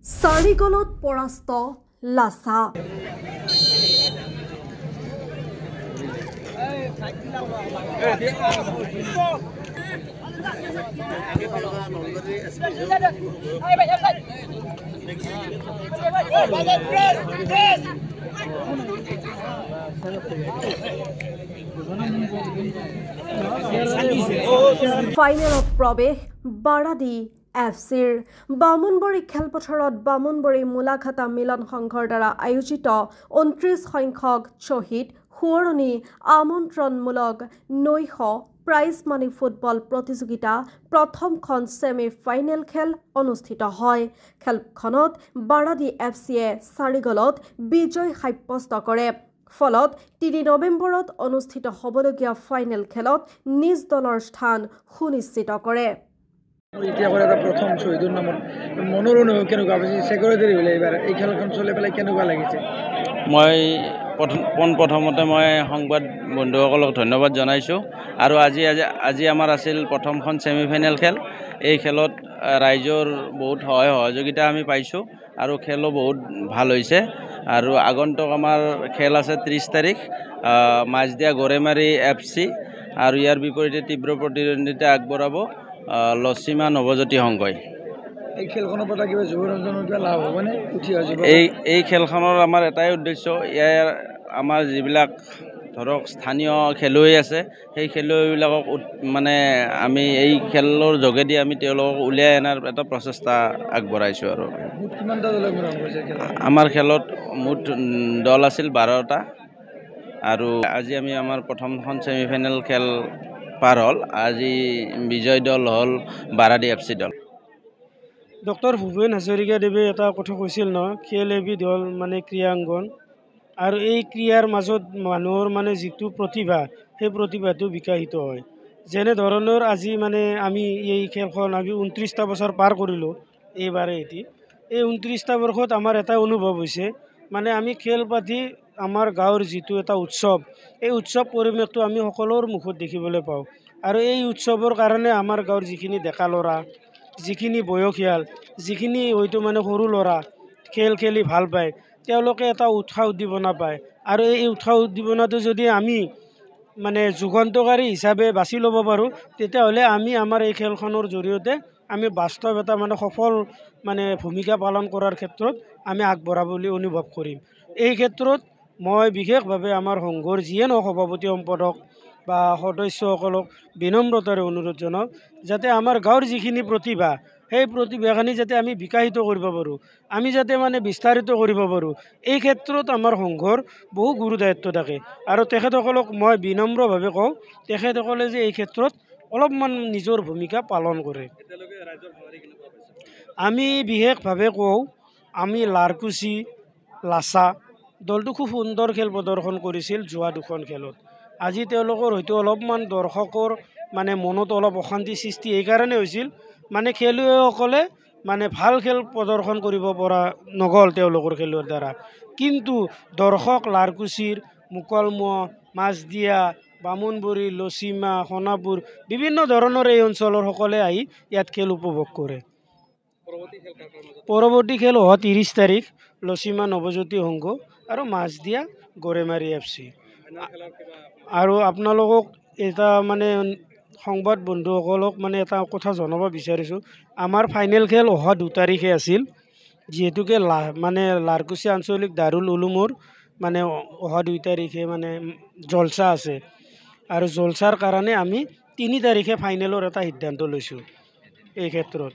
চাৰিগলত পৰাস্ত লাছা ফাইনেলত প্ৰৱেশ বাৰাদি এফচিৰ বামুণবৰী খেলপথাৰত বামুণবৰী মোলাঘাটা মিলন সংঘৰ দ্বাৰা আয়োজিত 29 সংখ্যক শ্বহীদ সোঁৱৰণী আমন্ত্ৰণমূলক নৈশ প্ৰাইজ মানি ফুটবল প্ৰতিযোগিতা প্ৰথমখন ছেমি ফাইনেল খেল অনুষ্ঠিত হয়। খেলখনত বাৰাদি এফচিয়ে 4 গলত বিজয় সাব্যস্ত কৰে। ফলত 3 নৱেম্বৰত অনুষ্ঠিত হ'বলগীয়া ফাইনেল খেলত নিজ দলৰ স্থান সুনিশ্চিত কৰে। এতিয়া কৰে এটা প্ৰথম শহীদৰ নামত মনোৰঞ্জন কেনেকুৱা পাইছে ছেক্ৰেটাৰী হ'লে এইবাৰ এই খেলখন চলি পেলাই কেনেকুৱা লাগিছে? মই প্ৰথমতে মই সংবাদ বন্ধুসকলক ধন্যবাদ জনাইছোঁ আৰু আজি আমাৰ আছিল প্ৰথমখন ছেমিফাইনেল খেল। এই খেলত ৰাইজৰ বহুত সহায় সহযোগিতা আমি পাইছোঁ আৰু খেলো বহুত ভাল হৈছে আৰু আগন্তুক আমাৰ খেল আছে 30 তাৰিখ মাছদিয়া গৰেমাৰী এফচি আৰু ইয়াৰ বিপৰীতে তীব্ৰ প্ৰতিদ্বন্দ্বিতা আগবঢ়াব লচিমা নৱজ্যোতি সংঘই। এই খেলখনৰ পৰা কিবা যুৱ ৰঞ্জনৰ কিবা লাভ হ'বনে? এই খেলখনৰ আমাৰ এটাই উদ্দেশ্য, ইয়াৰ আমাৰ যিবিলাক ধৰক স্থানীয় খেলুৱৈ আছে সেই খেলুৱৈবিলাকক মানে আমি এই খেলৰ যোগেদি আমি তেওঁলোকক উলিয়াই অনাৰ এটা প্ৰচেষ্টা আগবঢ়াইছোঁ। আৰু আমাৰ খেলত মুঠ দল আছিল 12টা আৰু আজি আমি আমাৰ প্ৰথমখন ছেমিফাইনেল খেল পাৰ হ'ল। আজি বিজয় দল হ'ল বাৰাদি এফচি দল। ডক্টৰ ভূপেন হাজৰিকাদেৱে এটা কথা কৈছিল ন, খেল এবিধ হ'ল মানে ক্ৰীড়াংগন আৰু এই ক্ৰীড়াৰ মাজত মানুহৰ মানে যিটো প্ৰতিভা সেই প্ৰতিভাটো বিকশিত হয়। যেনেধৰণৰ আজি মানে আমি এই খেলখন আমি 29টা বছৰ পাৰ কৰিলোঁ এইবাৰে এটি। এই 29টা বৰ্ষত আমাৰ এটা অনুভৱ হৈছে মানে আমি খেল পাতি আমাৰ গাঁৱৰ যিটো এটা উৎসৱ, এই উৎসৱ পৰিৱেশটো আমি সকলোৰ মুখত দেখিবলৈ পাওঁ আৰু এই উৎসৱৰ কাৰণে আমাৰ গাঁৱৰ যিখিনি ডেকা ল'ৰা, যিখিনি বয়সীয়াল, যিখিনি হয়তো মানে সৰু ল'ৰা খেল খেলি ভাল পায়, তেওঁলোকে এটা উৎসাহ উদ্দীপনা পায় আৰু এই উৎসাহ উদ্দীপনাটো যদি আমি মানে যুগান্তকাৰী হিচাপে বাছি ল'ব পাৰোঁ তেতিয়াহ'লে আমি আমাৰ এই খেলখনৰ জৰিয়তে আমি বাস্তৱ এটা মানে সফল মানে ভূমিকা পালন কৰাৰ ক্ষেত্ৰত আমি আগবঢ়া বুলি অনুভৱ কৰিম। এই ক্ষেত্ৰত মই বিশেষভাৱে আমাৰ সংঘৰ যিয়ে নহওক সভাপতি সম্পাদক বা সদস্যসকলক বিনম্ৰতাৰে অনুৰোধ জনাওঁ যাতে আমাৰ গাঁৱৰ যিখিনি প্ৰতিভা সেই প্ৰতিভাখিনি যাতে আমি বিকশিত কৰিব পাৰোঁ, আমি যাতে মানে বিস্তাৰিত কৰিব পাৰোঁ, এই ক্ষেত্ৰত আমাৰ সংঘৰ বহু গুৰু দায়িত্ব থাকে আৰু তেখেতসকলক মই বিনম্ৰভাৱে কওঁ তেখেতসকলে যে এই ক্ষেত্ৰত অলপমান নিজৰ ভূমিকা পালন কৰে। আমি বিশেষভাৱে কওঁ আমি লাৰকুচি লাছা দলটো খুব সুন্দৰ খেল প্ৰদৰ্শন কৰিছিল যোৱা দুখন খেলত। আজি তেওঁলোকৰ হয়তো অলপমান দৰ্শকৰ মানে মনত অলপ অশান্তি সৃষ্টি এইকাৰণে হৈছিল মানে খেলুৱৈসকলে মানে ভাল খেল প্ৰদৰ্শন কৰিব পৰা নগ'ল তেওঁলোকৰ খেলৰ দ্বাৰা, কিন্তু দৰ্শক লাৰকুচিৰ, মুকলমুৱা, মাছদিয়া, বামুণবৰী, লচিমা, সোণাপুৰ বিভিন্ন ধৰণৰ এই অঞ্চলৰ সকলে আহি ইয়াত খেল উপভোগ কৰে। পৰৱৰ্তী খেল হোৱা 30 তাৰিখ লচিমা নৱজ্যোতি সংঘ আৰু মাছদিয়া গৰেমাৰী এফচি। আৰু আপোনালোকক এটা মানে সংবাদ বন্ধুসকলক মানে এটা কথা জনাব বিচাৰিছোঁ, আমাৰ ফাইনেল খেল অহা 2 তাৰিখে আছিল, যিহেতুকে মানে লাৰকুচি আঞ্চলিক দাৰুল উলুমৰ মানে অহা 2 তাৰিখে মানে জলচা আছে আৰু জলচাৰ কাৰণে আমি 3 তাৰিখে ফাইনেলৰ এটা সিদ্ধান্ত লৈছোঁ। এই ক্ষেত্ৰত